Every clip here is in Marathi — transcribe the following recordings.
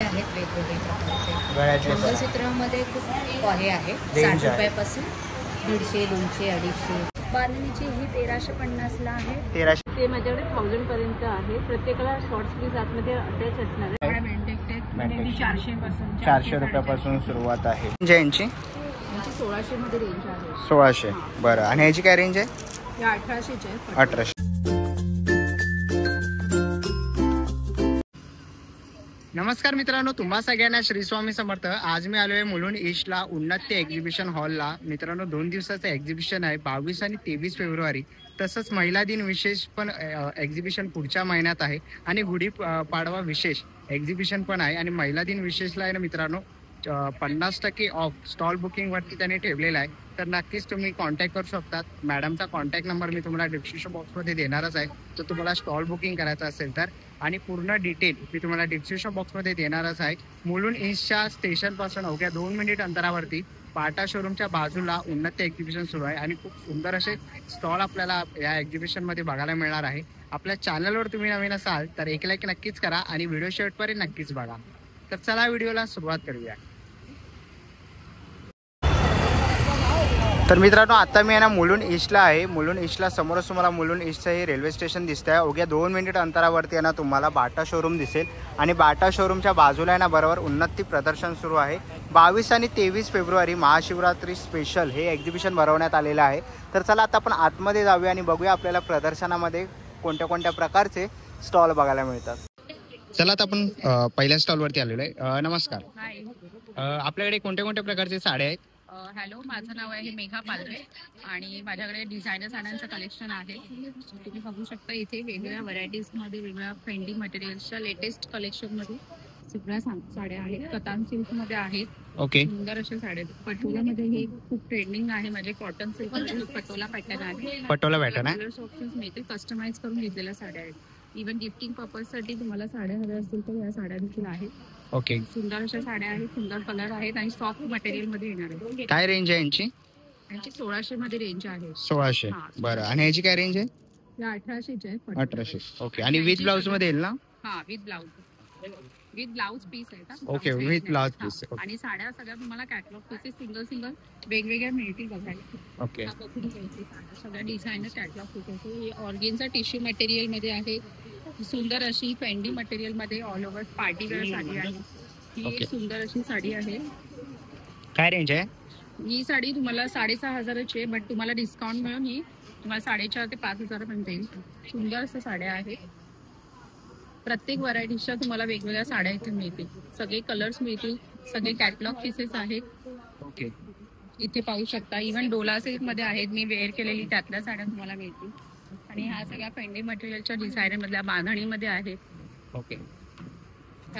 आहेत वेगवेगळे प्रकारचे. गळ्यातले मंगळसूत्रामध्ये खूप हे आहे, 60 रुपयापासून 150, 200, 250. बांधणीची ही 1350ला आहे. 1300. ते माझ्याकडे 1000 पर्यंत आहे. प्रत्येकाला शॉर्ट स्लीव्ज आतमध्ये अटॅच असणार आहे. बेल्टेक्स आहेत, 400 पासून 400 रुपयापासून सुरुवात आहे. यांची 1600 मध्ये रेंज आहे. 1600. बरं. आणि ह्याची काय रेंज आहे? या 1800 आहे. 1800. नमस्कार मित्रांनो, तुम्हा सगळ्यांना श्री स्वामी समर्थ. आज मी आलो आहे मुलुंड ईस्टला उन्नती एक्झिबिशन हॉलला. मित्रांनो 2 दिवसाचं एक्झिबिशन आहे, 22 आणि 23 फेब्रुवारी. तसंच महिला दिन विशेष पण एक्झिबिशन पुढच्या महिन्यात आहे आणि गुढी पाडवा विशेष एक्झिबिशन पण आहे. आणि महिला दिन विशेषला आहे ना मित्रांनो 50% ऑफ स्टॉल बुकिंगवरती त्यांनी ठेवलेला आहे. तर नक्कीच तुम्ही कॉन्टॅक्ट करू शकतात. मॅडमचा कॉन्टॅक्ट नंबर मी तुम्हाला डिस्क्रिप्शन बॉक्समध्ये देणारच आहे. तर तुम्हाला स्टॉल बुकिंग करायचं असेल तर, आणि पूर्ण डिटेल मी तुम्हाला डिस्क्रिप्शन बॉक्समध्ये देणारच आहे. मुलुंड ईस्टच्या स्टेशनपासून अवघ्या 2 मिनिट अंतरावरती पाटा शोरूमच्या बाजूला उन्नती एक्झिबिशन सुरू आहे. आणि खूप सुंदर असे स्टॉल आपल्याला या एक्झिबिशनमध्ये बघायला मिळणार आहे. आपल्या चॅनलवर तुम्ही नवीन असाल तर एक लाईक नक्कीच करा आणि व्हिडिओ शेवटपर्यंत नक्कीच बघा. तर चला व्हिडिओला सुरुवात करूया. तर मित्रांनो आता मी आहे ना मुलुंड ईस्टला आहे. मुलुंड ईस्टला समोरच तुम्हाला मुलुंड ईस्टचं हे रेल्वे स्टेशन दिसतं आहे. अवघ्या 2 मिनिट अंतरावरती आहे ना तुम्हाला बाटा शोरूम दिसेल. आणि बाटा शोरूमच्या बाजूला आहे ना बरोबर उन्नती प्रदर्शन सुरू आहे. 22 आणि 23 फेब्रुवारी महाशिवरात्री स्पेशल हे एक्झिबिशन भरवण्यात आलेलं आहे. तर चला आता आपण आतमध्ये जाऊया आणि बघूया आपल्याला प्रदर्शनामध्ये कोणत्या कोणत्या प्रकारचे स्टॉल बघायला मिळतात. चला आता आपण पहिल्या स्टॉलवरती आलेलो आहे. नमस्कार. आपल्याकडे कोणत्या कोणत्या प्रकारचे साड्या आहेत? हॅलो, माझं नाव आहे मेघा पालवे आणि माझ्याकडे डिझायनर साड्यांचं कलेक्शन आहे. तुम्ही बघू शकता इथे वेगवेगळ्या व्हरायटीजमध्ये वेगवेगळ्या फेंडी मटेरियल्सच्या लेटेस्ट कलेक्शनमध्ये सगळ्या साड्या आहेत. कतान सिल्कमध्ये आहेत. ओके. सुंदर अशा साड्या. पटोलामध्ये हे खूप ट्रेंडिंग आहे. माझे कॉटन सिल्कमध्ये पटोला पॅटर्न आहे. पटोला पॅटर्न आहे. कलर्स ऑप्शन्स मिळतील. कस्टमाइज करून घेतलेल्या साड्या आहेत. इव्हन गिफ्टिंग पर्पजसाठी तुम्हाला साड्या हव्या असतील तर या साड्या देखील आहेत. ओके. सुंदर अशा साड्या आहेत. सुंदर कलर आहेत आणि सॉफ्ट मटेरियल मध्ये येणार आहे. काय रेंज आहे यांची? यांची 1600 मध्ये रेंज आहे. 1600. बरं. आणि ह्याची काय रेंज आहे? या 1800 आहे. 1800. ओके. आणि विथ ब्लाउज मध्ये येईल ना? हा, with blouse. With blouse piece आहे. Okay, with blouse piece. आणि साड्या सगळ्या तुम्हाला कॅटलॉग पीसेस सिंगल वेगवेगळ्या मिळतील बघायला. ओके. सगळ्या designer catalogue pieces. Organza tissue material मध्ये आहे. सुंदर अशी फेंडी मटेरियल मध्ये all over party wear sari आहे. ही सुंदर अशी साडी आहे. काय रेंज आहे? ही साडी तुम्हाला 6500ची आहे, बट तुम्हाला डिस्काउंट मिळून ही तुम्हाला 4,500 ते 5,000 पर्यंत येईल. सुंदर अशा साड्या आहेत. प्रत्येक व्हरायटीच्या तुम्हाला वेगवेगळ्या साड्या इथे मिळतील. सगळे कलर्स मिळतील. सगळे कॅटलॉग पीसेस आहेत. ओके. इथे पाहू शकता. इव्हन डोला सिल्क मध्ये आहेत. मी वेअर केलेली त्यातल्या साड्या तुम्हाला मिळतील. आणि ह्या सगळ्या फेंडी मटेरियलच्या डिझायनर मधल्या बांधणीमध्ये आहेत. ओके.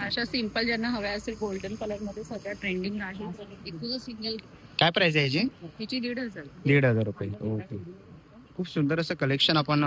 अशा सिंपल ज्यांना हव्या असेल गोल्डन कलर मध्ये सगळ्या ट्रेंडिंग आहे. इथून सिंगल. काय प्राइस आहे ह्याची? हिची 1,500. 1,500 रुपये. ओके. खूप सुंदर असं कलेक्शन आपण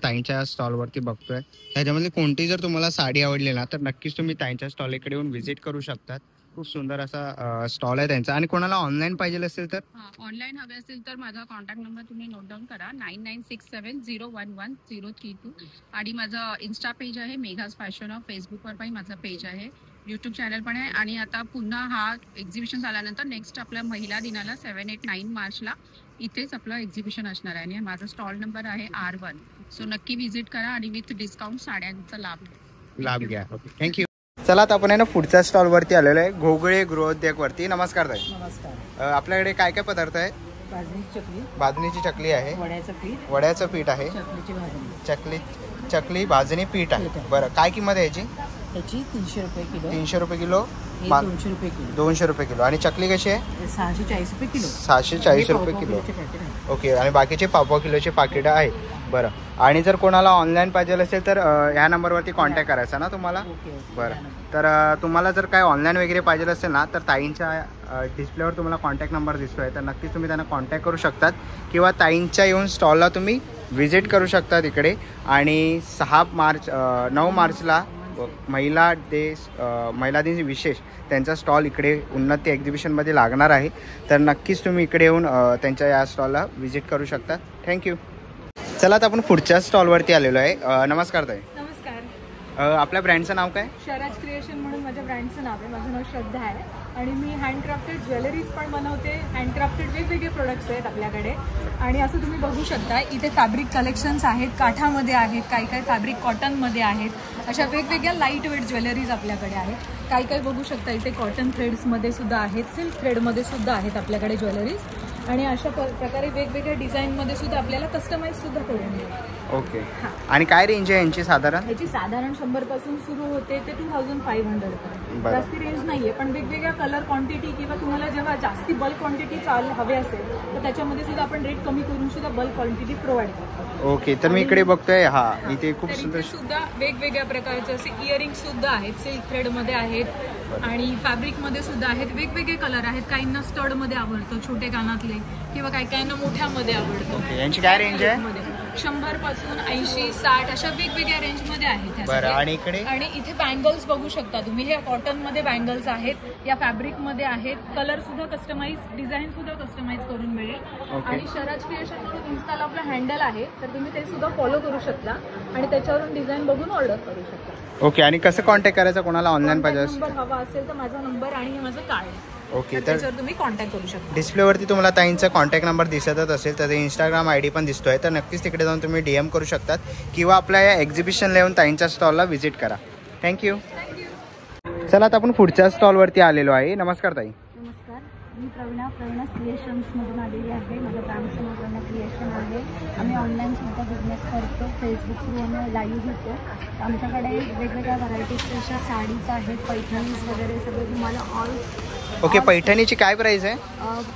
ताईंच्या स्टॉलवरती बघतोय. त्याच्यामध्ये कोणती जर तुम्हाला साडी आवडली ना तर नक्कीच तुम्ही ताईंच्या स्टॉल इकडे येऊन व्हिजिट करू शकतात. खूप सुंदर असा स्टॉल आहे त्यांचा. आणि कोणाला ऑनलाईन पाहिजे असेल तर? ऑनलाईन हवे असेल तर माझा कॉन्टॅक्ट नंबर तुम्ही नोट डाऊन करा. 9967011032. आणि माझं इन्स्टा पेज आहे मेघाज फॅशन ऑफ. फेसबुकवर पण माझं पेज आहे. यूट्यूब चॅनल पण आहे. आणि आता पुन्हा हा एक्झिबिशन झाल्यानंतर नेक्स्ट आपल्या महिला दिनाला 7, 8, 9 मार्चला इथेच आपलं एक्झिबिशन असणार आहे. आणि माझा स्टॉल नंबर आहे R1. सो नक्की व्हिजिट करा आणि विथ डिस्काउंट साड्यांचा लाभ घ्या. Okay, thank you. चला आता आपण आहे ना पुढच्या स्टॉलवरती आलेलो आहे, घोगळे गृहोद्योगवरती. नमस्कार ताई. नमस्कार. आपल्याकडे काय काय पदार्थ आहेत? भाजणीची चकली आहे. वड्याचं पीठ आहे. चकली भाजणी पीठ आहे. बरं, काय किंमत आहे याची? 300 रुपये किलो. 300 रुपये किलो. 200 रुपये किलो. 200 रुपये किलो. आणि चकली कशी आहे? 640 रुपये किलो. 640 रुपये किलो. ओके. आणि बाकीचे पाव किलोचे पाकिट आहे. बरं. आणि जर कोणाला ऑनलाईन पाहिजे असेल तर ह्या नंबरवरती कॉन्टॅक्ट करायचा ना तुम्हाला? बरं. तर तुम्हाला जर काय ऑनलाईन वगैरे पाहिजे असेल ना तर ताईंच्या डिस्प्लेवर तुम्हाला कॉन्टॅक्ट नंबर दिसतोय. तर नक्कीच तुम्ही त्यांना कॉन्टॅक्ट करू शकतात किंवा ताईंच्या येऊन स्टॉलला तुम्ही व्हिजिट करू शकता तिकडे. आणि 9 मार्चला महिला दिन विशेष त्यांचा स्टॉल इकडे उन्नती एक्झिबिशनमध्ये लागणार आहे. तर नक्कीच तुम्ही इकडे येऊन त्यांच्या या स्टॉलला व्हिजिट करू शकता. थँक्यू. चला आता आपण पुढच्या स्टॉलवरती आलेलो आहे. नमस्कार ताई. नमस्कार. आपल्या ब्रँडचं नाव काय? शराज क्रिएशन म्हणून माझ्या ब्रँडचं नाव आहे. माझं नाव श्रद्धा आहे आणि मी हँडक्राफ्टेड ज्वेलरीज पण बनवते. हँडक्राफ्टेड वेगवेगळे प्रोडक्ट्स आहेत आपल्याकडे आणि असं तुम्ही बघू शकता इथे फॅब्रिक कलेक्शन्स आहेत, काठामध्ये आहेत, काही फॅब्रिक कॉटनमध्ये आहेत. अशा वेगवेगळ्या लाईट वेट ज्वेलरीज आपल्याकडे आहेत. काही बघू शकता इथे कॉटन थ्रेड्समध्ये सुद्धा आहेत, सिल्क थ्रेडमध्ये सुद्धा आहेत आपल्याकडे ज्वेलरीज आणि अशा प्रकारे वेगवेगळ्या डिझाईनमध्ये सुद्धा आपल्याला कस्टमाइज सुद्धा करून मिळेल. ओके. आणि काय रेंज आहे यांची साधारण? याची साधारण 100 पासून सुरू होते ते 2500 पर्यंत. जास्ती रेंज नाहीये, पण वेगवेगळ्या कलर क्वांटिटी किंवा तुम्हाला जेव्हा जास्ती बल्क क्वांटिटी हवे असेल तर त्याच्यामध्ये सुद्धा आपण रेट कमी करून सुद्धा बल्क क्वांटिटी प्रोव्हाइड करतो. ओके. तर मी इकडे बघतोय हा इथे खूप सुंदर सुद्धा वेगवेगळ्या प्रकारचे असे इयरिंग सुद्धा आहेत, सिल्क थ्रेड मध्ये आहेत आणि फॅब्रिक मध्ये सुद्धा आहेत. वेगवेगळे कलर आहेत. काहींना स्टड मध्ये आवडतं, छोटे कानातले, किंवा काहींना मोठ्यामध्ये आवडतं. यांची काय रेंज आहे? 100 पासून 80, 60 अशा वेगवेगळ्या रेंज मध्ये आहेत. आणि इकडे आणि इथे बँगल्स बघू शकता तुम्ही. हे कॉटन मध्ये बँगल्स आहेत, या फॅब्रिक मध्ये आहेत. कलर सुद्धा कस्टमाइज, डिझाईन सुद्धा कस्टमाइज करून मिळेल. आणि शराज क्रिएशन म्हणून इन्स्टाला आपलं हँडल आहे, तर तुम्ही ते सुद्धा फॉलो करू शकता आणि त्याच्यावरून डिझाईन बघून ऑर्डर करू शकता. ओके. आणि कसं कॉन्टॅक्ट करायचं कोणाला ऑनलाईन पाहिजे नंबर हवा असेल तर माझा नंबर आणि हे माझं कार्ड. ओके. तर त्याच्यावर तुम्ही कॉन्टॅक्ट करू शकता. डिस्प्लेवरती तुम्हाला ताईंचा कॉन्टॅक्ट नंबर दिसतच असेल, तर इंस्टाग्राम ID पण दिसतोय, तर नक्कीच तिकडे जाऊन तुम्ही DM करू शकतात किंवा आपल्या या एक्झिबिशनला येऊन ताईंच्या स्टॉलला व्हिजिट करा. थँक्यू. चला आता आपण पुढच्या स्टॉलवरती आलेलो आहे. नमस्कार ताई. नमस्कार, मी प्रवीणा क्रिएशन्समधून आलेली आहे. माझं ब्रँडचं नाव प्रवीणा क्रिएशन आहे. आम्ही ऑनलाईनसुद्धा बिझनेस करतो, फेसबुक थ्रू आम्ही लाईव्ह घेतो. आमच्याकडे वेगवेगळ्या व्हरायटीजच्या अशा साडीज आहेत, पैठणीज वगैरे सगळे तुम्हाला ऑल. ओके. पैठणीची काय प्राइस आहे?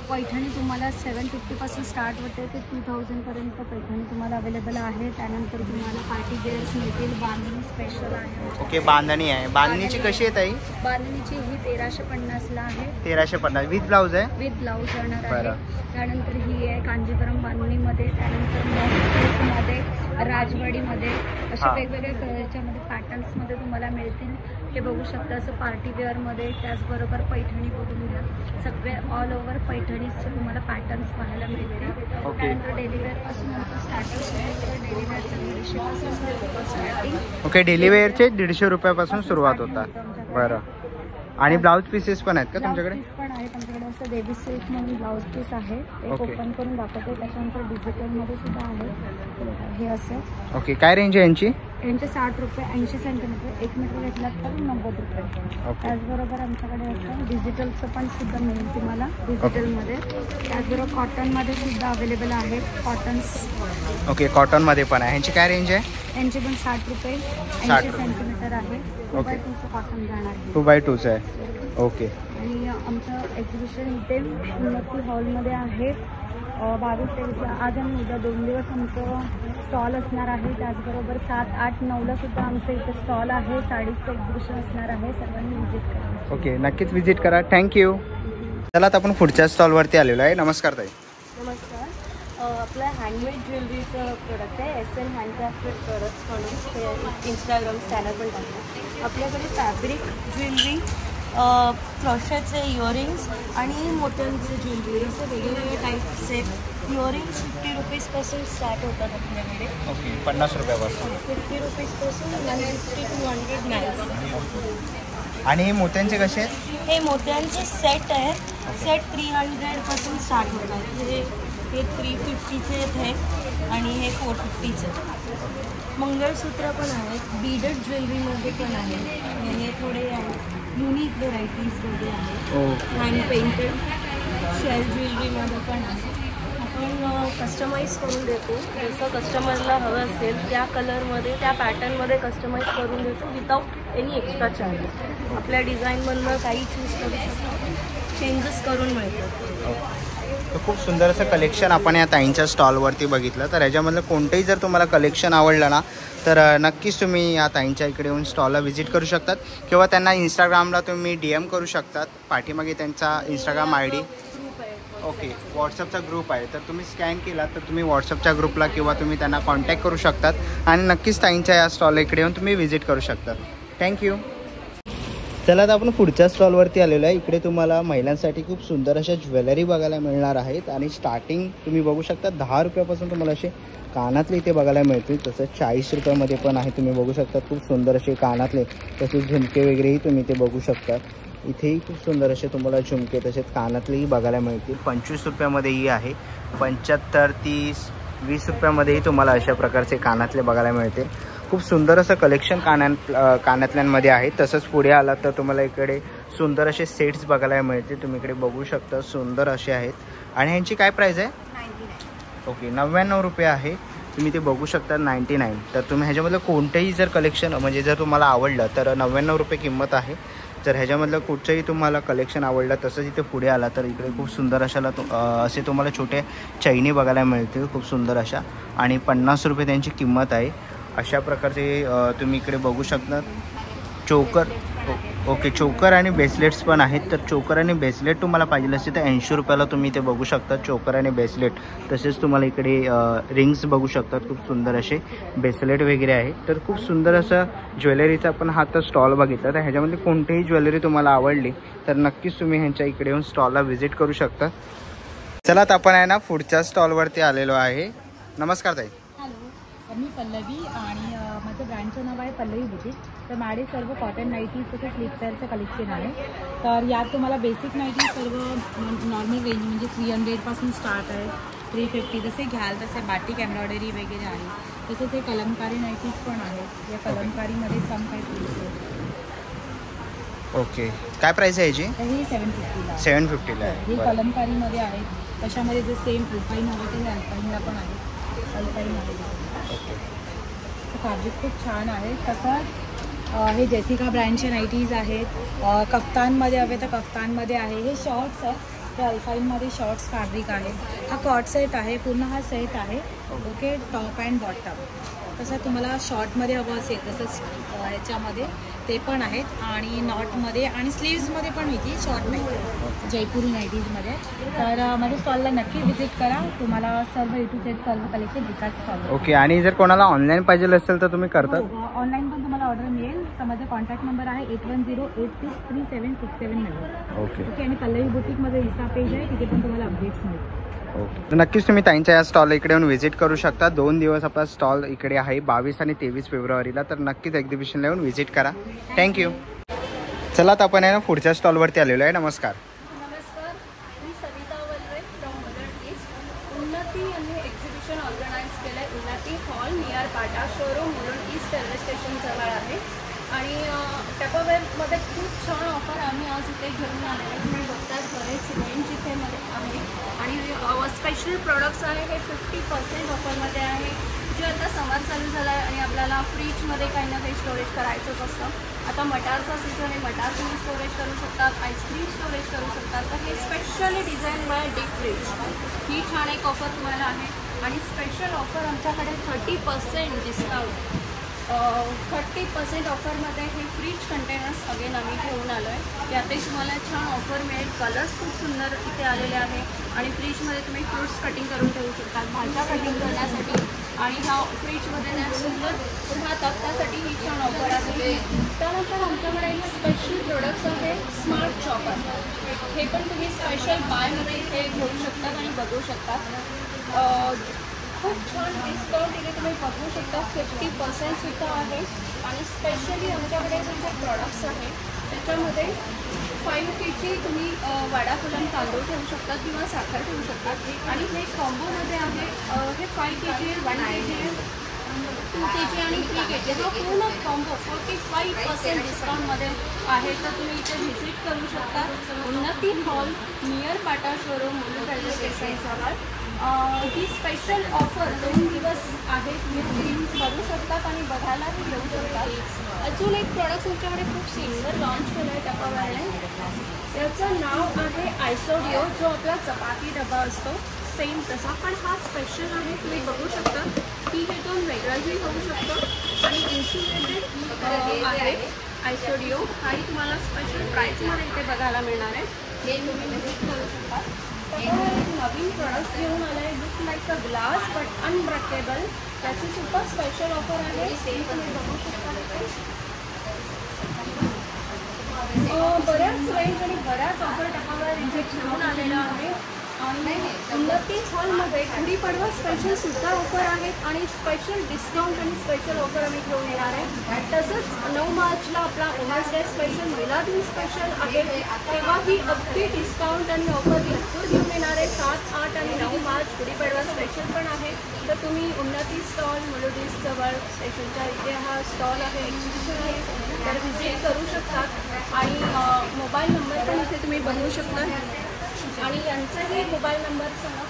पैठणी तुम्हाला 750 पासून स्टार्ट होते ते 2000 पर्यंत पैठणी तुम्हाला अवेलेबल आहे. त्यानंतर तुम्हाला पार्टी वेअर्स मिळतील. बांधणी स्पेशल आहे. ओके. बांधणी आहे. बांधणीची कशी आहे ताई? बांधणीची ही 1350ला आहे. 1350 विथ ब्लाऊज आहे? विथ ब्लाऊज येणार आहे. त्यानंतर ही आहे कांजीवरम बांधणीमध्ये. त्यानंतर मॉस्टमध्ये, राजवाडीमध्ये अशा वेगवेगळ्या याच्यामध्ये पॅटर्न्समध्ये तुम्हाला मिळतील. हे बघू शकता असं पार्टी वेअरमध्ये. त्याचबरोबर पैठणी बघून घ्या. सगळे ऑल ओव्हर पैठणीचे तुम्हाला पॅटर्न्स पाहायला मिळतील. त्यानंतर डेली वेअरपासून आमचं स्टार्टिंग डेली वेअरचं 150 पासून स्टार्टिंग. ओके. डेली वेअरचे 150 रुपयापासून सुरुवात होतात. बरं. आणि ब्लाऊज पीसेस पण आहेत का तुमच्याकडे? पण आहेत आमच्याकडे. असं बेबी सिल्क म्हणून ब्लाऊज पीस आहे, ते ओपन करून दाखवते. त्याच्यानंतर डिजिटलमध्ये सुद्धा आहे हे असं. ओके. काय रेंज आहे यांची? यांचे 60 रुपये 80 सेंटीमीटर. 1 मीटर घेतलात तर 90 रुपये. त्याचबरोबर आमच्याकडे असं डिजिटलचं पण सुद्धा मिळेल तुम्हाला डिजिटलमध्ये. त्याचबरोबर कॉटनमध्ये सुद्धा अवेलेबल आहेत कॉटन्स. ओके. कॉटनमध्ये पण आहे. यांची काय रेंज आहे? यांची पण 60 रुपये 80 सेंटीमीटर आहे. 2x2चं कॉटन जाणार आहे. 2x2चं आहे. ओके. आणि आमचं एक्झिबिशन इथे उन्नती हॉलमध्ये आहे. 22 तारखेला आज आणि उद्या 2 दिवस आमचं स्टॉल असणार आहे. त्याचबरोबर 7, 8, 9ला सुद्धा आमचं इथे स्टॉल आहे. साडीचं एक्झिबिशन असणार आहे. सर्वांनी व्हिजिट करा. ओके. नक्कीच व्हिजिट करा. थँक्यू. चला आता आपण पुढच्या स्टॉलवरती आलेलो आहे. नमस्कार ताई. नमस्कार. आपलं हँडमेड ज्वेलरीचं प्रोडक्ट आहे. SL हँडक्राफ्टेड प्रोडक्ट्स म्हणून ते इंस्टाग्राम चॅनल पण टाकतात. आपल्याकडे फॅब्रिक ज्वेलरी, क्रोशेचे इयरिंग्स आणि मोत्यांचे ज्वेलरी असे वेगवेगळे टाईप्स आहेत. इयरिंग्स 50 रुपीजपासून स्टार्ट होतात आपल्याकडे. ओके. 50 रुपयापासून. 50 रुपीजपासून 150 to 100 नाईल्स. आणि मोत्यांचे कसे आहेत? हे मोत्यांचे सेट आहेत. सेट 300 पासून स्टार्ट होतात. हे 350चे आहेत आणि हे 450चे. मंगळसूत्र पण आहेत. बीडेड ज्वेलरीमध्ये पण आहेत. हे थोडे युनिक व्हरायटीजमध्ये आहेत. हँड पेंटेड शेल ज्वेलरीमध्ये पण आहे. आपण कस्टमाइज करून देतो. जसं कस्टमरला हवं असेल त्या कलरमध्ये, त्या पॅटर्नमध्ये कस्टमाइज करून देतो विदाऊट एनी एक्स्ट्रा चार्जेस. आपल्या डिझाईनमधनं काही चूज करू शकतो, चेंजेस करून मिळतो. तर खूप सुंदर असं कलेक्शन आपण या ताईंच्या स्टॉलवरती बघितलं. तर याच्यामधलं कोणतंही जर तुम्हाला कलेक्शन आवडलं ना तर नक्कीच तुम्ही या ताईंच्या इकडे येऊन स्टॉलला व्हिजिट करू शकतात किंवा त्यांना इंस्टाग्रामला तुम्ही DM करू शकतात. पाठीमागे त्यांचा इंस्टाग्राम ID. ओके. व्हॉट्सअपचा ग्रुप आहे, तर तुम्ही स्कॅन केला तर तुम्ही व्हॉट्सअपच्या ग्रुपला किंवा तुम्ही त्यांना कॉन्टॅक्ट करू शकतात आणि नक्कीच ताईंच्या या स्टॉल इकडे येऊन तुम्ही व्हिजिट करू शकतात. थँक्यू. चला आता आपण पुढच्या स्टॉलवरती आलेलो आहे. इकडे तुम्हाला महिलांसाठी खूप सुंदर अशा ज्वेलरी बघायला मिळणार आहेत आणि स्टार्टिंग तुम्ही बघू शकता 10 रुपयापासून तुम्हाला असे कानातले इथे बघायला मिळतील. तसंच 40 रुपयामध्ये पण आहे, तुम्ही बघू शकता. खूप सुंदर असे कानातले तसेच झुमके वगैरेही तुम्ही ते बघू शकता. इथेही खूप सुंदर असे तुम्हाला झुमके तसेच कानातलेही बघायला मिळतील. 25 रुपयामध्येही आहे, 75, 30, 20 रुपयामध्येही तुम्हाला अशा प्रकारचे कानातले बघायला मिळतील. खूप सुंदर असं कलेक्शन कानातल्यांमध्ये आहे. तसंच पुढे आला तर तुम्हाला इकडे सुंदर असे सेट्स बघायला मिळतील. तुम्ही इकडे बघू शकता, सुंदर असे आहेत. आणि ह्यांची काय प्राईस आहे? ओके, 99 रुपये आहे. तुम्ही ते बघू शकता, 99. तर तुम्ही ह्याच्यामधलं कोणतंही जर कलेक्शन म्हणजे जर तुम्हाला आवडलं तर 99 रुपये किंमत आहे. जर ह्याच्यामधलं कुठचंही तुम्हाला कलेक्शन आवडलं तसंच इथे पुढे आला तर इकडे खूप सुंदर अशाला असे तुम्हाला छोटे चैनी बघायला मिळतील, खूप सुंदर अशा. आणि 50 रुपये त्यांची किंमत आहे. अशा प्रकारचे तुम्ही इकडे बघू शकता. चोकर, ओके, चोकर आणि ब्रेसलेट्स पण आहेत. तर चोकर आणि ब्रेसलेट तुम्हाला पाहिजे असेल तर 80 रुपयाला तुम्ही ते बघू शकता, चोकर आणि ब्रेसलेट. तसेच तुम्हाला इकडे रिंग्स बघू शकतात, खूप सुंदर असे ब्रेसलेट वगैरे आहे. तर खूप सुंदर असं ज्वेलरीचा आपण हा तर स्टॉल बघितला. तर ह्याच्यामध्ये कोणतीही ज्वेलरी तुम्हाला आवडली तर नक्कीच तुम्ही ह्यांच्या इकडे येऊन स्टॉलला व्हिजिट करू शकता. चला आता आपण आहे ना पुढच्या स्टॉलवरती आलेलो आहे. नमस्कार ताई. हॅलो, मी पल्लवी आणि माझं ब्रँडचं नाव आहे पल्लवी बुटीक. तर माझे सर्व कॉटन नाईटीज तसंच स्लीपवेअरचं कलेक्शन आहे. तर यात तुम्हाला बेसिक नाईटी सर्व नॉर्मल रेंज म्हणजे 300पासून स्टार्ट आहे, 350 जसे घ्याल तसे बाटिक एम्ब्रॉयडरी वगैरे आहे. तसेच हे कलमकारी नाईटीज पण आहेत. या कलमकारीमध्ये सम काही पीस आहे. ओके, काय प्राईस आहे याची? ही 750ला 750ला आहे. ही कलमकारीमध्ये आहे. त्याच्यामध्ये जे सेम अल्पाईन हवं ते अल्पाईनला पण आहे. अल्पाईन आहे. फॅब्रिक खूप छान आहे. तसंच हे जेसिका ब्रँडचे नाईटीज आहेत. कफ्तानमध्ये हवे तर कफ्तानमध्ये आहे. हे शॉर्ट्स आहेत, हे अल्फाईनमध्ये शॉर्ट्स फॅब्रिक आहे. हा कॉट सेट आहे, पूर्ण हा सेट आहे. Okay, top and bottom. तसं तुम्हाला शॉर्टमध्ये हवं असेल तसंच ह्याच्यामध्ये ते पण आहेत. आणि नॉटमध्ये आणि स्लीव्समध्ये पण होती, शॉर्ट नाही, जयपुरी नाईटीजमध्ये. तर माझ्या स्टॉलला नक्की व्हिजिट करा. तुम्हाला सर्व A to Z सर्व कलेक्शन एकाच स्टॉल. ओके, आणि जर कोणाला ऑनलाईन पाहिजे असेल तर तुम्ही करता? ऑनलाईन पण तुम्हाला ऑर्डर मिळेल. तर माझा कॉन्टॅक्ट नंबर आहे 8108637767 मिळेल. ओके, आणि पल्लवी बुटीकमध्ये इन्स्टा पेज आहे, तिथे पण तुम्हाला अपडेट्स मिळतील. ओके, तर नक्कीच तुम्ही ताईंच्या या स्टॉल इकडे येऊन व्हिजिट करू शकता. 2 दिवस आपला स्टॉल इकडे आहे, 22 आणि 23 फेब्रुवारीला. तर नक्कीच एक्झिबिशनला येऊन व्हिजिट करा. थँक्यू. चला आता आपण आहे ना पुढच्या स्टॉलवरती आलेलो आहे. नमस्कार. नमस्कार, मी Savita valve from mother east. उन्नती यांनी एक्झिबिशन ऑर्गनाईज केलं आहे. उन्नती हॉल नियर पाटा showroom Mulund east railway station जवळ आहे. आणि टॅपरवेअरमध्ये खूप छान ऑफर आम्ही आज इथे घेऊन आले आहे. तुम्ही बघतात बरेच रेंज इथे मध्ये आहे. आणि स्पेशल प्रोडक्ट्स आहे हे 50% ऑफरमध्ये आहे. जे आता समर चालू झाला आहे आणि आपल्याला फ्रीजमध्ये काही ना काही स्टोरेज करायचंच असतं. आता मटारचा सीझन आहे, मटार तुम्ही स्टोरेज करू शकतात, आईस्क्रीम स्टोरेज करू शकतात. तर हे specially design by deep freeze. ही छान एक ऑफर तुम्हाला आहे. आणि स्पेशल ऑफर आमच्याकडे 30% डिस्काउंट, 30% ऑफरमध्ये हे फ्रीज कंटेनर्स अगेन आम्ही घेऊन आलो आहे. यातही तुम्हाला छान ऑफर मिळेल. कलर्स खूप सुंदर इथे आलेले आहे. आणि फ्रीजमध्ये तुम्ही फ्रूट्स कटिंग करून ठेवू शकता, भाज्या कटिंग करण्यासाठी. आणि ह्या फ्रीजमध्ये ना सुंदर राहतात, त्यासाठी ही छान ऑफर आहे. त्यानंतर आमच्याकडे एक स्पेशल प्रोडक्ट्स आहे स्मार्ट चॉपर. हे पण तुम्ही स्पेशल बायमध्ये इथे घेऊ शकतात आणि बघू शकतात. खूप छान डिस्काउंट इथे तुम्ही बघू शकता, 50% सुद्धा आहे. आणि स्पेशली आमच्याकडे जे प्रॉडक्ट्स आहेत त्याच्यामध्ये 5 kg तुम्ही वाडाकुलम तांदूळ ठेवू शकता किंवा साखर ठेवू शकतात. आणि हे कॉम्बोमध्ये आहे. हे 5 kg, 1 kg, 2 kg आणि 3 kg. हा पूर्ण कॉम्बो 45% डिस्काउंटमध्ये आहे. तर तुम्ही इथे व्हिजिट करू शकता. उन्नती हॉल नियर पाटा शोरूम मुलुंड रेल्वे स्टेशन जवळ. ही स्पेशल ऑफर 2 दिवस आहे. तुम्ही बघू शकतात आणि बघायलाही येऊ शकतात. अजून एक प्रॉडक्ट तुमच्याकडे खूप सुंदर लॉन्च केलं आहे टॅपरवेअरने. याचं नाव आहे आयसोडिओ, जो आपला चपाती डबा असतो सेम तसा, पण हा स्पेशल आहे. तुम्ही बघू शकता की हे 2 वेगळंही होऊ शकतं. आणि इन्सुलेटेड आहे आयसोडिओ. आणि तुम्हाला स्पेशल प्राईसमध्ये इथे बघायला मिळणार आहे. हे तुम्ही व्हिजिट करू शकता. एक नवीन प्रोडक्ट घेऊन आलं आहे, look like a glass but unbreakable. त्याची सुद्धा स्पेशल ऑफर आहे. ते तुम्ही बघू शकता. बऱ्याच रेंज आणि बऱ्याच ऑफर टाकावर इथे घेऊन आलेला आहे आणि उन्नती हॉलमध्ये गुढीपाडवा स्पेशल सुद्धा ऑफर आहेत आणि स्पेशल डिस्काउंट आणि स्पेशल ऑफर आम्ही घेऊन येणार आहे. तसंच 9 मार्चला आपला वुमन्स डे स्पेशल महिला दिन स्पेशल आहे, तेव्हाही अगदी डिस्काउंट आणि ऑफर भरपूर घेऊन येणार आहे. 7, 8 आणि 9 मार्च गुढीपाडवा स्पेशल पण आहे. तर तुम्ही उन्नती स्टॉल मुलुंड जवळ स्टेशनच्या इथे हा स्टॉल आहे, एक्झिबिशन आहे, तर व्हिजिट करू शकतात. आणि मोबाईल नंबर पण इथे तुम्ही बघू शकता आणि यांचाही मोबाईल नंबर सांगा.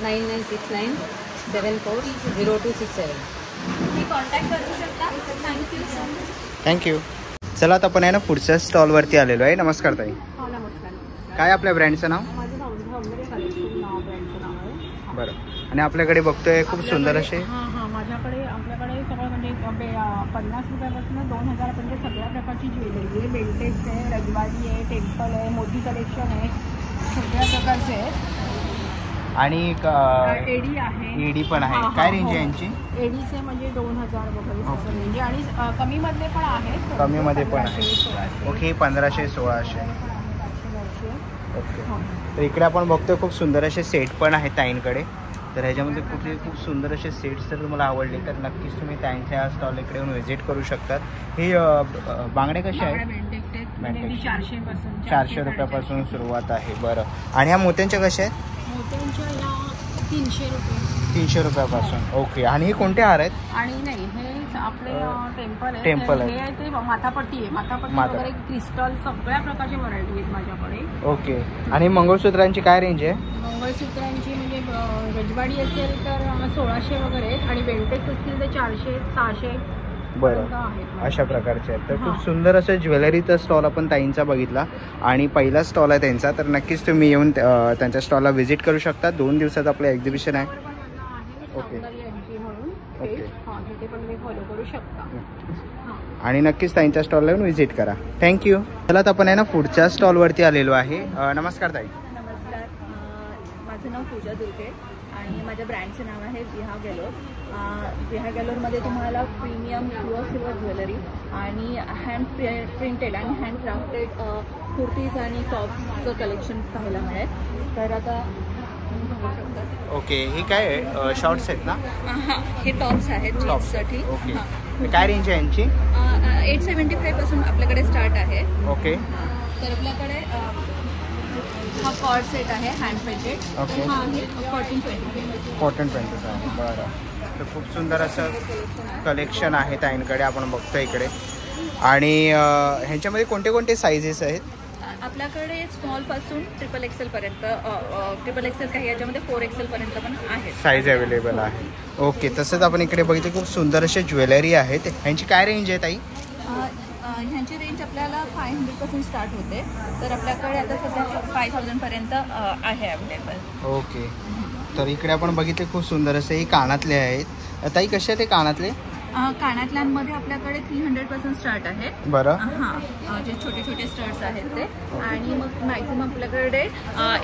9969740267. तुम्ही कॉन्टॅक्ट करू शकता. Thank you so much. थँक्यू. चला आता आपण आहे ना पुढच्या स्टॉलवरती आलेलो आहे. नमस्कार ताई. नमस्कार. काय आपल्या ब्रँडचं नाव? माझं सौंदर्य कलेक्शन ब्रँडचं नाव आहे. बरं. आणि आपल्याकडे बघतोय खूप सुंदर असे. हां आपल्याकडे सगळं म्हणजे 50 रुपयापासून 2000पर्यंत सगळ्या प्रकारची ज्वेलरी आहे. बेल्टेक्स आहे, रजवाडी आहे, टेम्पल आहे, मोती कलेक्शन आहे, सगळ्या प्रकारचे आहेत. आणि एडी आहे, एडी पण आहे. काय रेंज आहे यांची? एडीचे म्हणजे 2000 वगैरे असं म्हणजे आणि कमीमधले पण आहेत. कमीमध्ये पण आहे. 1500-1600. ओके 1500-1600. ओके. तर इकडे आपण बघतोय खूप सुंदर असे सेट पण आहेत ताईंकडे. तर ह्याच्यामध्ये कुठले खूप सुंदर असे सेट्स जर तुम्हाला आवडले तर नक्कीच तुम्ही त्यांच्या स्टॉल इकडे येऊन व्हिजिट करू शकतात. हे बांगडे कसे आहेत? 400 रुपयापासून सुरुवात आहे. बरं. आणि ह्या मोत्यांच्या कशा आहेत? मोत्यांच्या या 300 रुपये. 300 रुपयापासून. ओके. आणि हे कोणते हार आहेत? आणि नाही हे आपले टेम्पल आहे. टेम्पल आहे. हे आहे ते माथापट्टी आहे. माथापट्टी वगैरे क्रिस्टल सगळ्या प्रकारच्या व्हरायटी आहेत माझ्याकडे. ओके. आणि मंगळसूत्रांची काय रेंज आहे? मंगळसूत्रांची म्हणजे रजवाडी असेल तर 1600 वगैरे आहेत आणि बेल्टेक्स असतील तर 400-600. बरं. अशा प्रकारचे आहेत. तर खूप सुंदर असं ज्वेलरीचा स्टॉल आपण ताईंचा बघितला आणि पहिला स्टॉल आहे त्यांचा. तर नक्कीच तुम्ही येऊन त्यांच्या स्टॉलला व्हिजिट करू शकता. 2 दिवसाचं आपलं एक्झिबिशन आहे. ओके. ओके. फॉलो करू शकता. आणि नक्कीच ताईंच्या स्टॉलला येऊन व्हिजिट करा. थँक्यू. चला तर आपण आहे ना पुढच्या स्टॉलवरती आलेलो आहे. नमस्कार ताई. नमस्कार. माझं नाव पूजा दुर्गे आणि माझ्या ब्रँडचं नाव आहे विहा गॅलोर. विहा गॅलोरमध्ये तुम्हाला प्रीमियम प्युअर सिल्वर ज्वेलरी आणि हँड प्रिंटेड आणि हँडक्राफ्टेड कुर्तीज आणि टॉप्सचं कलेक्शन पाहायला मिळेल. तर आता ओके. हे काय आहे? शॉर्ट्स आहेत ना? हां हे टॉप्स आहेत जीन्ससाठी. ओके. काय रेंज आहे यांची? 875 पासून आपल्याकडे स्टार्ट आहे. ओके. तर आपल्याकडे हा कॉर्ड सेट आहे हँड पेंटेड. ओके. हा आहे 1425. 1425. बरं. तर खूप सुंदर असं कलेक्शन आहे ताईंकडे आपण बघतो इकडे. आणि ह्यांच्यामध्ये कोणते कोणते साईजेस आहेत? आपल्याकडे स्मॉलपासून XXL पर्यंत XXL काही याच्यामध्ये 4XL पर्यंत पण आहे साईज अवेलेबल आहे. ओके. तसंच आपण इकडे बघितलं खूप सुंदर असे ज्वेलरी आहेत. ह्यांची काय रेंज आहे ताई? ह्यांची रेंज आपल्याला 500 पासून स्टार्ट होते. तर आपल्याकडे आता सध्या 5000 पर्यंत आहे अवेलेबल. ओके. तर इकडे आपण बघितले खूप सुंदर असे हे कानातले आहेत. ताई कसे आहेत ते कानातले? कानातल्यांमध्ये आपल्याकडे 300 पासून स्टार्ट आहे. बरं. हां जे छोटे छोटे स्टड्स आहेत ते. आणि मग मॅक्झिमम आपल्याकडे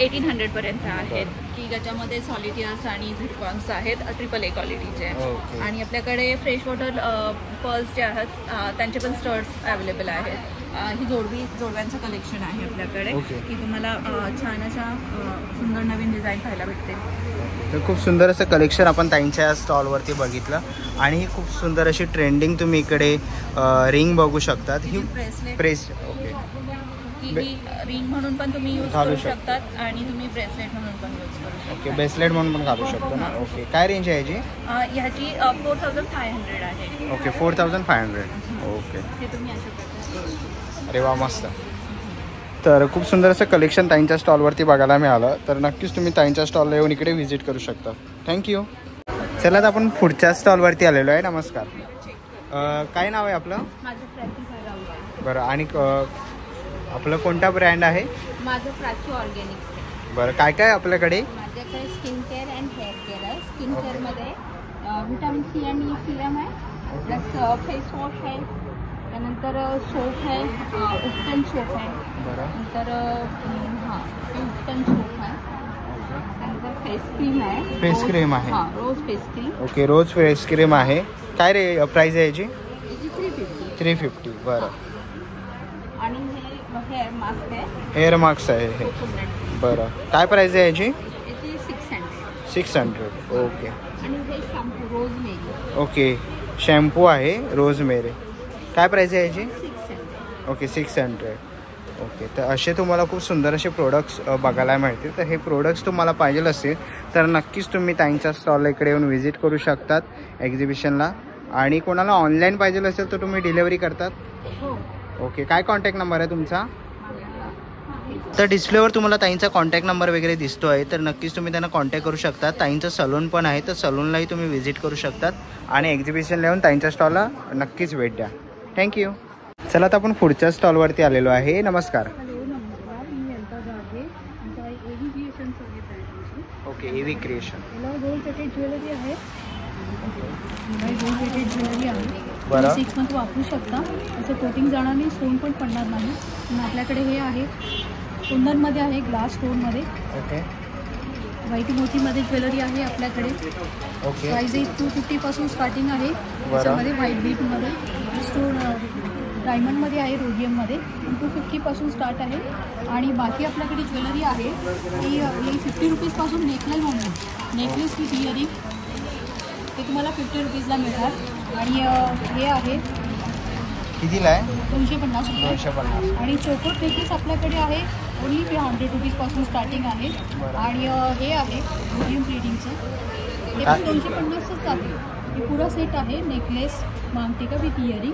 1800 पर्यंत आहेत की ज्याच्यामध्ये सॉलिटियर्स आणि झिरकॉन्स आहेत AAA क्वालिटीचे. आणि आपल्याकडे फ्रेश वॉटर पर्ल्स जे आहेत त्यांचे पण स्टड्स अवेलेबल आहेत. ही जोडव्यांचं कलेक्शन आहे आपल्याकडे की तुम्हाला छान अशा सुंदर नवीन डिझाईन पाहायला भेटते. तर खूप सुंदर असं कलेक्शन आपण ताईंच्या स्टॉलवरती बघितलं. आणि ही खूप सुंदर अशी ट्रेंडिंग तुम्ही इकडे रिंग बघू शकतात. ही प्रेस. ओके. ही रिंग म्हणून पण तुम्ही यूज करू शकतात आणि तुम्ही ब्रेसलेट म्हणून पण यूज करू शकता. ओके. ब्रेसलेट म्हणून पण घालू शकतो ना? ओके. काय रेंज आहे याची? ह्याची 4500 आहे. ओके. 4500. ओके. हे तुम्ही अशा प्रकारे. अरे वा मस्त. तर खूप सुंदर असं कलेक्शन ताईंच्या स्टॉलवरती बघायला मिळालं. तर नक्कीच तुम्ही ताईंच्या स्टॉलला येऊन इकडे व्हिजिट करू शकता. थँक्यू. चला तर आपण पुढच्या स्टॉलवरती आलेलो आहे. नमस्कार. काय नाव आहे आपलं? माझं प्राची. बरं. आणि आपलं कोणता ब्रँड आहे? माझं प्राची ऑर्गॅनिक. बरं. काय काय आपल्याकडे? माझ्याकडे skin care and hair care आहे. स्किन केअरमध्ये व्हिटॅमिन C आणि E सिरम आहे. प्लस फेस वॉश आहे. त्यानंतर सोप आहे. उपटन सोप आहे. बरं. नंतर उपटन सोप आहे. त्यानंतर फेस क्रीम आहे. फेस क्रीम आहे. हां रोज फेस क्रीम. ओके. रोज फेस क्रीम आहे. काय रे प्राइस आहे याची? 350. 350. बरं. आणि हे हेअर मास्क आहे हेअर मास्क आहे हे. बरं, काय प्राईस आहे याची? याची 600. 600. ओके आणि हे शॅम्पू रोज मेरी ओके. शॅम्पू आहे रोजमेरी. काय प्राईस आहे याची? 600. ओके 600. ओके, तर असे तुम्हाला खूप सुंदर असे प्रोडक्ट्स बघायला मिळतील. तर हे प्रोडक्ट्स तुम्हाला पाहिजे असेल तर नक्कीच तुम्ही ताईंच्या स्टॉलला इकडे येऊन व्हिजिट करू शकतात एक्झिबिशनला. आणि कोणाला ऑनलाईन पाहिजे असेल तर तुम्ही डिलेवरी करतात? ओके, काय कॉन्टॅक्ट नंबर आहे तुमचा? तर डिस्प्लेवर तुम्हाला ताईंचा कॉन्टॅक्ट नंबर वगैरे दिसतो आहे, तर नक्कीच तुम्ही त्यांना कॉन्टॅक्ट करू शकता. ताईंचं सलून पण आहे, तर सलूनलाही तुम्ही व्हिजिट करू शकतात आणि एक्झिबिशनला येऊन ताईंच्या स्टॉलला नक्कीच भेट द्या. थँक्यू. चला, आता आपण पुढच्या स्टॉलवरती आलेलो आहे. नमस्कार. नमस्कार, मी मेनका जाधे. आमचा एव्ही क्रिएशनचं घेत आहे तुमची. Okay, एव्ही creation. याला गोल्ड प्लेटेड ज्वेलरी आहे. गोल्ड प्लेटेड ज्वेलरी आहे. बरं. 6 मंथ वापरू शकता. असं कोटिंग जाणार नाही, स्टोन पण पडणार नाही. आणि आपल्याकडे हे आहे कुंदनमध्ये आहे, ग्लास स्टोनमध्ये. ओके व्हाईट मोतीमध्ये ज्वेलरी आहे आपल्याकडे. ओके. प्राईज 250 पासून स्टार्टिंग आहे. त्याच्यामध्ये व्हाईट बीटमध्ये स्टोन डायमंडमध्ये आहे, रोडियममध्ये 250 पासून स्टार्ट आहे. आणि बाकी आपल्याकडे ज्वेलरी आहे ती 50 रुपीजपासून नेकलेस विथ इयरिंग ते तुम्हाला 50 रुपीजला मिळतात. आणि हे आहे कितीला आहे? 250 रुपये. 250. आणि चोकोट नेकलेस आपल्याकडे आहे ओनली 100 रुपीजपासून स्टार्टिंग आहे. आणि हे आहे रोडियम प्लेटिंगचं, हे पण 250च आहे. हे पुरा सेट आहे, नेकलेस मांगटिका विथ इयरिंग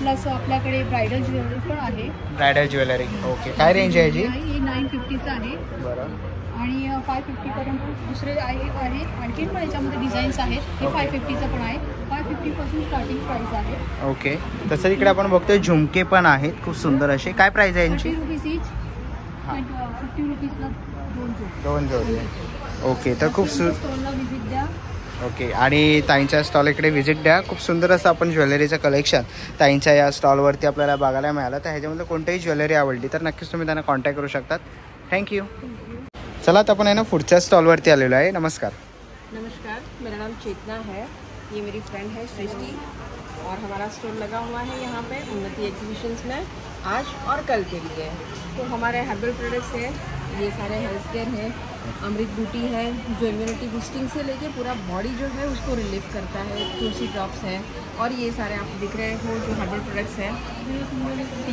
प्लस आपल्याकडे ब्रायडल ज्वेलरी पण आहे. Bridal jewellery. ओके, काय रेंज आहे याची? हे 950चं आहे. बरं. आणि 550 पर्यंत दुसरे आहे. आणखी पण याच्यामध्ये डिझाईन्स आहेत. हे 550चं पण आहे. 550 पासून स्टार्टिंग प्राइस आहे. ओके, तसं इकडे आपण बघतोय झुमके पण आहेत खूप सुंदर असे. काय प्राइस आहे यांची? 30 रुपीज इच. 50 रुपीजला 2 जोडी. ओके, तर खूप स्टॉलला व्हिजिट द्या. ओके, आणि ताईंच्या स्टॉल इकडे व्हिजिट द्या. खूप सुंदर असं आपण ज्वेलरीचं कलेक्शन ताईंच्या या स्टॉलवरती आपल्याला बघायला मिळालं. तर ह्याच्यामध्ये कोणतीही ज्वेलरी आवडली तर नक्कीच तुम्ही त्यांना कॉन्टॅक्ट करू शकतात. थँक्यू. चला, आता आपण आहे ना पुढच्या स्टॉलवरती आलेलो आहे. नमस्कार. नमस्कार, मेरा नाम चेतना है. ये मेरी फ्रेंड है सृष्टि और हमारा स्टोर लगा हुआ है यहाँ पे उन्नति एग्जीबिशंस में आज और कल के लिए. तो हमारे हर्बल प्रोडक्ट्स है, ये सारे हेल्थ केयर है, अमृत बूटी है जो इम्यूनिटी बूस्टिंग से लेके पूरा बॉडी जो है उसको रिलीव करता है. तुलसी ड्रॉप्स है और ये सारे आप दिख रहे हो जो हर्बल प्रोडक्ट्स हैं.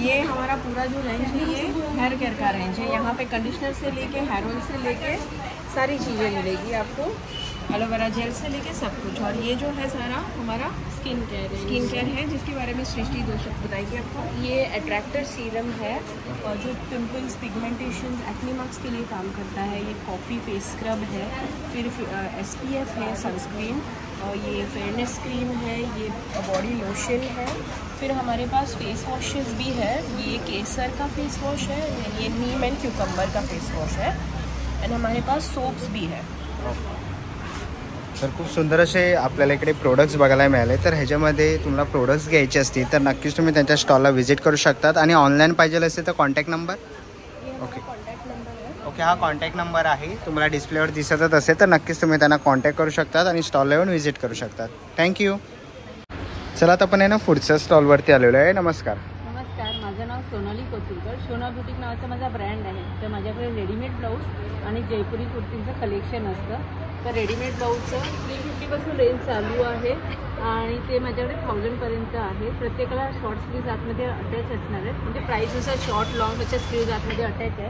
ये हमारा पूरा जो रेंज है ये हेयर केयर का रेंज है. यहाँ पे कंडीशनर से लेके हेयर ऑयल से लेके सारी चीज़ें मिलेगी आपको, एलोवेरा जेल से लेके सब कुछ. और ये जो है सारा हमारा स्किन केयर है जिसके बारे में सृष्टि 2 शब्द बताएगी आपको. ये अट्रैक्टर सीरम है और जो पिंपल्स, पिगमेंटेशन, एक्ने मार्क्स के लिए काम करता है. ये कॉफ़ी फेस स्क्रब है, फिर SPF है, सनस्क्रीन, और ये फेयरनेस क्रीम है, ये बॉडी लोशन है. फिर हमारे पास फेस वॉशेस भी है. ये केसर का फेस वॉश है, ये नीम एंड क्यूकम्बर का फेस वॉश है. एंड हमारे पास सोप्स भी है. तर खूप सुंदर असे आपल्याला इकडे प्रोडक्ट्स बघायला मिळाले. तर ह्याच्यामध्ये तुम्हाला प्रोडक्ट्स घ्यायचे असतील तर नक्कीच तुम्ही त्यांच्या स्टॉलला व्हिजिट करू शकतात. आणि ऑनलाईन पाहिजे असेल तर कॉन्टॅक्ट नंबर. ओके ओके, हा कॉन्टॅक्ट नंबर आहे तुम्हाला डिस्प्लेवर दिसतच असेल तर नक्कीच तुम्ही त्यांना कॉन्टॅक्ट करू शकतात आणि स्टॉलला येऊन व्हिजिट करू शकतात. थँक्यू. चला, आता आपण आहे ना पुढच्या स्टॉलवरती आलेलो आहे. नमस्कार. नमस्कार, माझं नाव सोनाली कोतुरकर. सोना बुटीक नावाचा माझा ब्रँड आहे. तर माझ्याकडे रेडीमेड ब्लाऊज आणि जयपुरी कुर्तींचं कलेक्शन असतं. तर रेडीमेड ब्लाऊजचं 350 पासून रेंज चालू आहे आणि ते माझ्याकडे 1000पर्यंत आहे. प्रत्येकाला शॉर्ट स्लीव्ज आतमध्ये अटॅच असणार आहेत. म्हणजे प्राईसनुसार शॉर्ट लॉंग अशा स्लीव्ज आतमध्ये अटॅच आहे.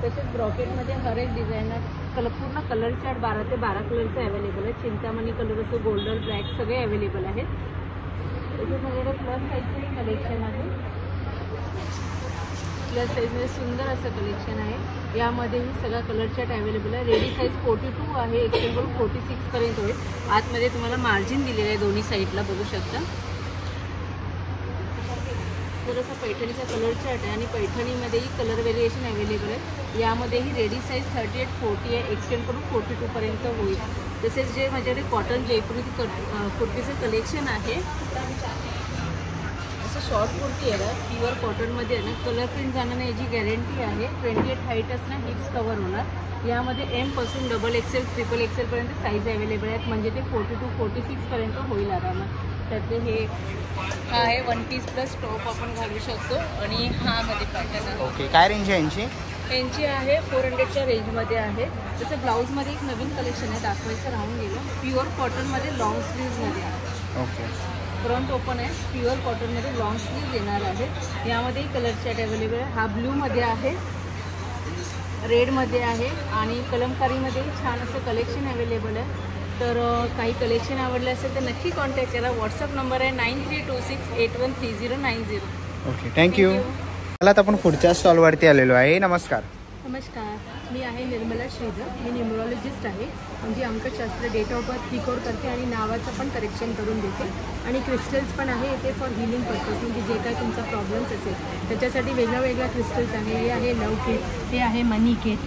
तसेच ब्रॉकेटमध्ये हर एक डिझायनर पूर्ण कलर चार्ट 12 ते 12 कलरचे अवेलेबल आहेत. चिंतामणी कलर असो, गोल्डन ब्लॅक सगळे अवेलेबल आहेत. तसेच माझ्याकडे प्लस साईजचंही कलेक्शन आहे. प्लस साईजमध्ये सुंदर असं कलेक्शन आहे. यामध्येही सगळा कलर चार्ट अवेलेबल आहे. रेडी साईज 42 आहे, एक्सेल 46पर्यंत होईल. आतमध्ये तुम्हाला मार्जिन दिलेलं आहे दोन्ही साईडला बघू शकता. तर असा पैठणीचा कलर चार्ट आहे आणि पैठणीमध्येही कलर व्हेरिएशन अवेलेबल आहे. यामध्येही रेडी साईज 38, 40 आहे, एक्सेल 42पर्यंत होईल. तसेच जे माझ्याकडे कॉटन जयपुरी कुर्तीचं कलेक्शन आहे, शॉर्ट कुर्ती आहे ना, प्युअर कॉटनमध्ये आहे ना, कलर प्रिंट जाणं नाही याची गॅरंटी आहे. 28 हाईट असणार, हिप्स कवर होणार. यामध्ये M पासून XXL, XXL पर्यंत साईज अवेलेबल आहेत. म्हणजे ते 42, 46पर्यंत होईल आरामात. त्यातले हे हा आहे 1 पीस प्लस टॉप आपण घालू शकतो आणि हा मध्ये पॅटर्न आहे. ओके, काय रेंज आहे यांची? यांची आहे 400च्या रेंजमध्ये आहे. जसं ब्लाऊजमध्ये एक नवीन कलेक्शन आहे, दाखवायचं राहून गेलं. प्युअर कॉटनमध्ये लॉंग स्लीव्जमध्ये आहे. ओके, फ्रंट ओपन आहे, प्युअर कॉटनमध्ये लॉंग स्लीव्ज येणार आहे. यामध्ये कलर चार्ट अवेलेबल आहे. हा ब्ल्यूमध्ये आहे, रेडमध्ये आहे आणि कलमकारीमध्ये छान असं कलेक्शन अवेलेबल आहे. तर काही कलेक्शन आवडलं असेल तर नक्की कॉन्टॅक्ट करा. व्हॉट्सअप नंबर आहे 9326813090. Okay, thank you. चला आता आपण पुढच्या स्टॉलवरती आलेलो आहे. नमस्कार. नमस्कार, मी आहे निर्मला श्रीधर. मी न्यूमरॉलॉजिस्ट आहे. म्हणजे अंकशास्त्र, डेट ऑफ बर्थ रिकॉर्ड करते आणि नावाचं पण करेक्शन करून देते. आणि क्रिस्टल्स पण आहे इथे फॉर हिलिंग पर्पज. म्हणजे जे काय तुमचा प्रॉब्लेम्स असेल त्याच्यासाठी वेगळ्या वेगळ्या क्रिस्टल्स आहे. हे आहे लव किट, हे आहे मनी किट,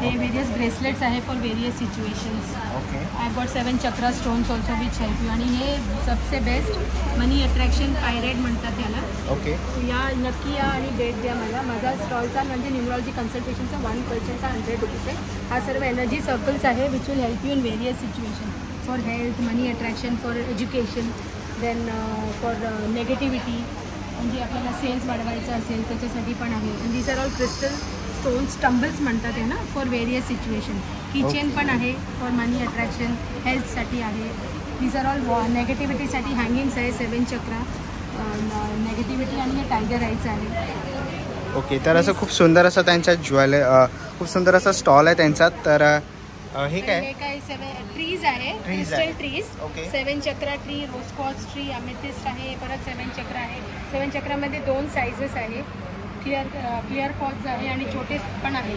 हे वेरियस ब्रेसलेट्स आहे for various situations. Okay, I got 7 chakra stones also which help you. आणि हे सबसे बेस्ट मनी अट्रॅक्शन पायरेट म्हणतात त्याला. ओके, या नक्की या आणि डेट द्या मला. माझा स्टॉलचा म्हणजे न्यूमरॉलॉजी कन्सल्टेशनचा 1%चा 100 रुपीज आहे. हा सर्व एनर्जी सर्कल्स आहे which will help you in various situation for health, money attraction, for education, then for negativity. म्हणजे आपल्याला सेल्स वाढवायचं असेल त्याच्यासाठी पण आहे. These are all crystal stones, tumbles म्हणतात ना, फॉर वेरियस सिच्युएशन. किचेन पण आहे फॉर मनी अट्रॅक्शन, हेल्थसाठी आहे. दीज आर ऑल नेगेटिव्हिटीसाठी हँगिंग्स आहे 7 चक्रा, नेगेटिव्हिटी. आणि हे टायगर आईज आहे. ओके. तर असं खूप सुंदर असं त्यांच्या खूप सुंदर असा स्टॉल आहे त्यांचा. तर हे काय? ट्रीज आहे, क्रिस्टल ट्रीज. ओके, 7 चक्रा ट्री, रोजकॉर्स ट्री, अमेथिस्ट आहे. परत 7 चक्र आहे. 7 चक्रामध्ये 2 साईजेस आहे. क्लिअर कॉर्ड्स आहे आणि छोटे पण आहे.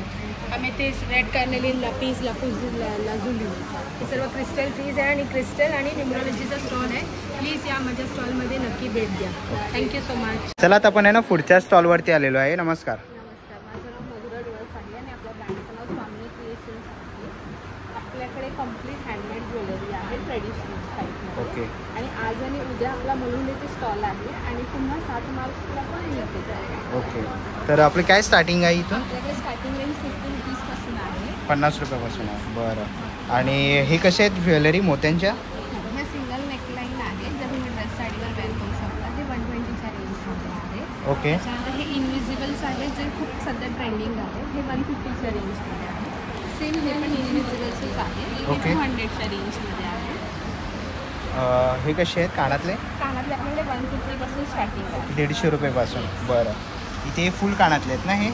अमेथिस्ट, रेड कार्नेलिन, लपीस, लाजुली, हे सर्व क्रिस्टल ट्रीज आहे. आणि क्रिस्टल आणि न्यूमरॉलॉजीचा स्टॉल आहे. प्लीज या माझ्या स्टॉलमध्ये नक्की भेट द्या. Thank you so much. चला आता आपण आहे ना पुढच्या स्टॉलवरती आलेलो आहे. नमस्कार. नमस्कार, माझं नाव मधुरा डुअल्स आहे आणि आपल्या ब्रँडचं नाव स्वामिनी क्रिएशन्स आहे. आपल्याकडे कम्प्लीट हँडमेड ज्वेलरी आहे ट्रेडिशनल टाईपमध्ये. ओके, आणि आज आणि उद्या आपला मुलुंड येथे स्टॉल आहे आणि पुन्हा 7 मार्चला पण येते आहे. ओके. तर आपली काय स्टार्टिंग आहे इथून? आपल्याकडे स्टार्टिंग रेंज 50 रुपीजपासून आहे. 50 रुपयापासून आहे. बरं. आणि हे कसे आहेत ज्वेलरी मोत्यांच्या? हे सिंगल नेकलाईन आहे, जर तुम्ही ड्रेस साडीवर वेअर करू शकता. हे 120च्या रेंजमध्ये आहे. ओके, त्याच्यानंतर हे इनविजिबल्स आहेत जे खूप सध्या ट्रेंडिंग आहे. हे 150च्या रेंजमध्ये आहे. सेम हे पण इनविजिबल्सच आहे. हे ओके. 200च्या रेंजमध्ये आहे. हे कसे आहेत कानातले? कानातले आपल्याकडे 150पासून स्टार्टिंग आहे. 150 रुपयापासून. बरं. इथे फुल कानातले आहेत ना हे?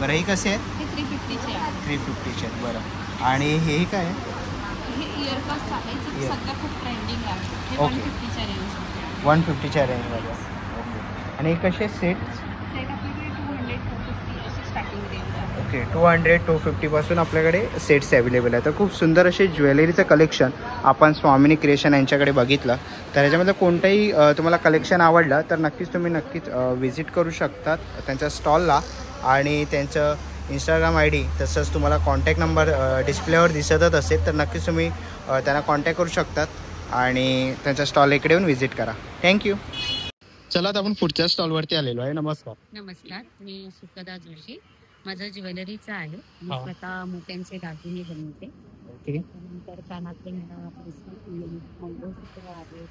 बरं. हे कसे आहेत? हे 350चे आहे. 350चे आहेत. बरं. आणि हे काय आहे? हे इयरकट्स आहे जे सध्या खूप ट्रेंडिंग आहे. हे ओके. 150च्या रेंजमध्ये आहे. 150च्या रेंजमध्ये. ओके. आणि हे कसे सेट? सेट आपल्याकडे 200-250 अशी स्टार्टिंग रेंज आहे. ओके. 200-250पासून आपल्याकडे सेट्स अवेलेबल आहे. तर खूप सुंदर असे ज्वेलरीचं कलेक्शन आपण स्वामिनी क्रिएशन यांच्याकडे बघितलं. तर ह्याच्यामध्ये कोणतंही तुम्हाला कलेक्शन आवडलं तर नक्कीच व्हिजिट करू शकतात त्यांच्या स्टॉलला. आणि त्यांचं इंस्टाग्राम ID तसंच तुम्हाला कॉन्टॅक्ट नंबर डिस्प्लेवर दिसतच असेल तर नक्कीच तुम्ही त्यांना कॉन्टॅक्ट करू शकतात आणि त्यांच्या स्टॉल इकडे येऊन व्हिजिट करा. थँक्यू. चला आता आपण पुढच्या स्टॉलवरती आलेलो आहे. नमस्कार. नमस्कार, मी सुखदा जोशी. माझं ज्वेलरीचं आहे. मी स्वतः मोत्यांचे दागिने बनवते. ओके. त्यानंतर कानातले मंगळसूत्र आहे,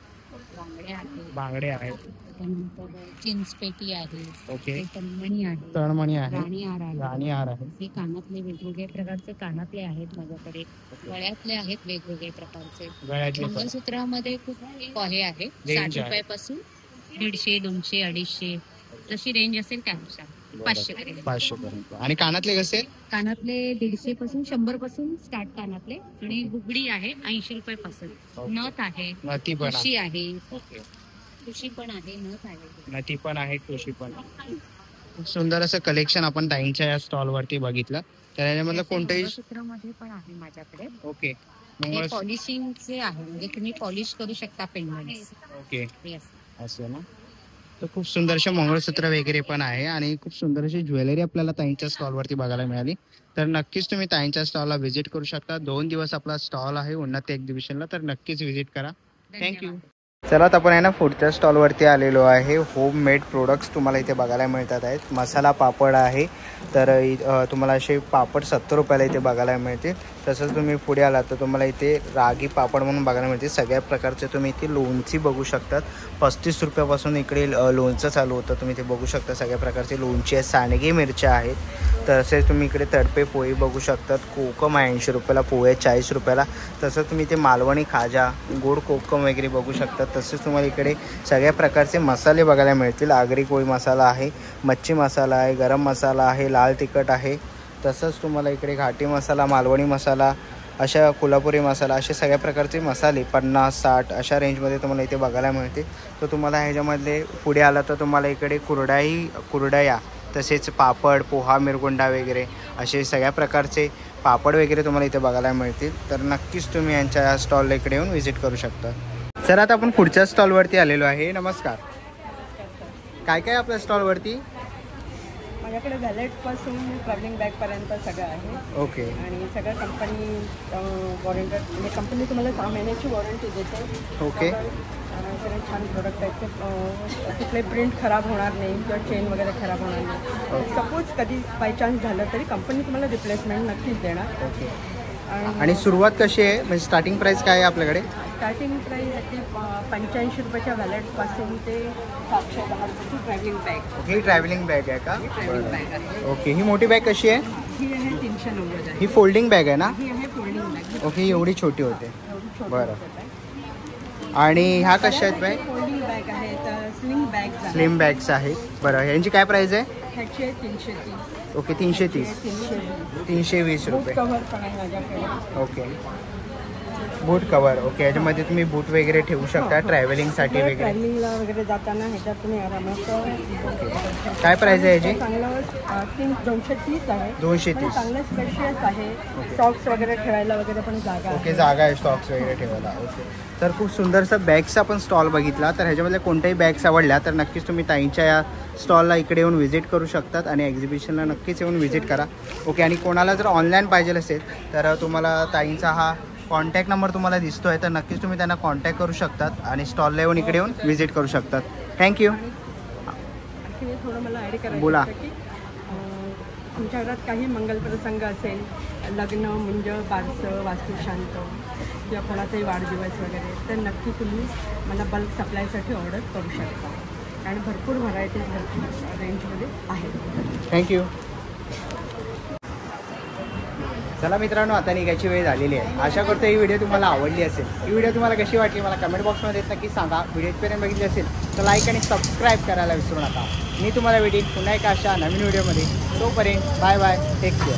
बांगडे आहेत. त्यानंतर चिंचपेटी आहे. ओके. तणमणी आहे, तळमणी आहे, राणी हार आहे. आहे. हे कानातले वेगवेगळे प्रकारचे कानातले आहेत माझ्याकडे. गळ्यातले आहेत वेगवेगळे प्रकारचे. गळ्यातले मंगळसूत्रामध्ये खूप हे आहे. Range 60 आहे. रुपयापासून 150, 200, 250 जशी रेंज असेल त्यानुसार 500 पर्यंत. 500 पर्यंत. आणि कानातले कसे? कानातले 150 पासून 100 पासून स्टार्ट कानातले. आणि बुगडी आहे 80 रुपयापासून. नथ आहे, नथी पण ठुशी आहे, ओके. ठुशी पण आहे, नथ आहे. नथी पण आहे, ठुशी पण. खूप सुंदर असं कलेक्शन आपण ताईंच्या या स्टॉलवरती बघितलं. तर याच्यामधलं कोणतंही मंगळसूत्रामध्ये पण आहे माझ्याकडे. ओके. हे पॉलिशिंगचे आहे, म्हणजे तुम्ही पॉलिश करू शकता पेनने. ओके. येस. असं ना. तर खूप सुंदर असे मंगळसूत्र वगैरे पण आहे आणि खूप सुंदर अशी ज्वेलरी आपल्याला ताईंच्या स्टॉलवरती बघायला मिळाली. तर नक्कीच तुम्ही ताईंच्या स्टॉलला व्हिजिट करू शकता. 2 दिवस आपला स्टॉल आहे उन्नती एक्झिबिशनला. तर नक्कीच व्हिजिट करा. थँक्यू. चला आता आपण आहे ना पुढच्या स्टॉलवरती आलेलो आहे. होम मेड प्रोडक्ट्स तुम्हाला इथे बघायला मिळतात आहेत. मसाला पापड आहे, तर तुम्हाला असे पापड 70 रुपयाला इथे बघायला मिळतील. तसंच तुम्ही पुढे आलात तर तुम्हाला इथे रागी पापड म्हणून बघायला मिळते. सगळ्या प्रकारचे तुम्ही इथे लोणची बघू शकतात. 35 रुपयापासून इकडे लोणचं चालू होतं. तुम्ही इथे बघू शकता सगळ्या प्रकारचे लोणची आहे. सांडगे मिरच्या आहेत. तसेच तुम्ही इकडे तडपे पोहे बघू शकतात. कोकम आहे 80 रुपयाला, पोहे 40 रुपयाला. तसंच तुम्ही इथे मालवणी खाजा, गोड कोकम वगैरे बघू शकतात. तसेच तुम्हाला इकडे सगळ्या प्रकारचे मसाले बघायला मिळतील. आगरी कोळी मसाला आहे, मच्छी मसाला आहे, गरम मसाला आहे, लाल तिखट आहे. तसंच तुम्हाला इकडे घाटी मसाला, मालवणी मसाला, अशा कोल्हापुरी मसाला, असे सगळ्या प्रकारचे मसाले 50-60 अशा रेंजमध्ये तुम्हाला इथे बघायला मिळते. तर तुम्हाला ह्याच्यामधले पुढे आला तर तुम्हाला इकडे कुरडया, तसेच पापड, पोहा, मिरगुंडा वगैरे असे सगळ्या प्रकारचे पापड वगैरे तुम्हाला इथे बघायला मिळतील. तर नक्कीच तुम्ही यांच्या स्टॉलला इकडे येऊन व्हिजिट करू शकता. सर आता आपण पुढच्या स्टॉलवरती आलेलो आहे. नमस्कार. काय काय आपल्या स्टॉलवरती? माझ्याकडे वॅलेटपासून ट्रॅव्हलिंग बॅगपर्यंत सगळं आहे. ओके. आणि सगळं कंपनी वॉरंटी, म्हणजे कंपनी तुम्हाला 6 महिन्याची वॉरंटी देते. ओके. सगळे छान प्रोडक्ट आहेत. ते कुठले प्रिंट खराब होणार नाही किंवा चेन वगैरे खराब होणार नाही. सपोज कधी बाय चान्स झालं तरी कंपनी तुम्हाला रिप्लेसमेंट नक्कीच देणार. ओके. आणि सुरुवात कशी आहे, म्हणजे स्टार्टिंग प्राइस काय आहे आपल्याकडे? स्टार्टिंग प्राईस आहे 85 रुपयाच्या वॅलेटपासून ते 710 रुपयाची ट्रॅव्हलिंग बॅग. ही ट्रॅव्हलिंग बॅग आहे का? ट्रॅव्हलिंग बॅग आहे. ओके. ही मोठी बॅग कशी आहे? ही आहे 390 आहे. ही फोल्डिंग बॅग आहे ना? ही आहे फोल्डिंग बॅग. ओके. एवढी छोटी होते. एवढी छोटी बरं. बॅग. आणि ह्या कशा आहेत बॅग? फोल्डिंग बॅग आहेत, स्लिंग बॅग्स आहेत. स्लिम बॅग्स आहेत. बरं. यांची काय प्राइस आहे? ह्याची आहे 330. ओके. 330. 320 रुपये. कव्हर पण आहे माझ्याकडे. ओके. बूट कवर. ओके. याच्यामध्ये तुम्ही बूट वगैरे ठेवू शकता ट्रॅव्हलिंगसाठी वगैरे. ट्रॅव्हलिंगला वगैरे जाताना ह्याच्यात तुम्ही आरामात. काय प्राइस आहे याची? चांगलं 230 आहे. 230. चांगलं स्पेशियस आहे. स्टॉक्स वगैरे ठेवायला वगैरे पण जागा आहे. ओके. जागा आहे स्टॉक्स वगैरे ठेवायला. ओके. तर खूप सुंदरसा बॅग्सचा पण स्टॉल बघितला. तर ह्याच्यामध्ये कोणत्याही बॅग्स आवडल्या तर नक्कीच तुम्ही ताईंच्या या स्टॉलला इकडे येऊन व्हिजिट करू शकतात आणि एक्झिबिशनला नक्कीच येऊन व्हिजिट करा. ओके. आणि कोणाला जर ऑनलाईन पाहिजे असेल तर तुम्हाला ताईंचा हा कॉन्टॅक्ट नंबर तुम्हाला दिसतो आहे, तर नक्कीच तुम्ही त्यांना कॉन्टॅक्ट करू शकतात आणि स्टॉलला येऊन इकडे येऊन व्हिजिट करू शकतात. थँक्यू. आणखी थोडं मला ॲड करायचं बोला. होतं की तुमच्या घरात काही मंगलप्रसंग असेल, लग्न, मुंज, बारसं, वास्तुशांत किंवा कोणाचाही वाढदिवस वगैरे, तर नक्की तुम्ही मला बल्क सप्लायसाठी ऑर्डर करू शकता. आणि भरपूर व्हरायटीज भरपूर रेंजमध्ये आहेत. थँक्यू. चला मित्रांनो, आता निघायची वेळ झालेली आहे. आशा करतो ही व्हिडिओ तुम्हाला आवडली असेल. ही व्हिडिओ तुम्हाला कशी वाटली मला कमेंट बॉक्समध्ये नक्की सांगा. व्हिडिओपर्यंत बघितली असेल तर लाईक आणि सबस्क्राईब करायला विसरू नका. मी तुम्हाला भेटेन पुन्हा एका अशा नवीन व्हिडिओमध्ये. तोपर्यंत बाय बाय. Take care.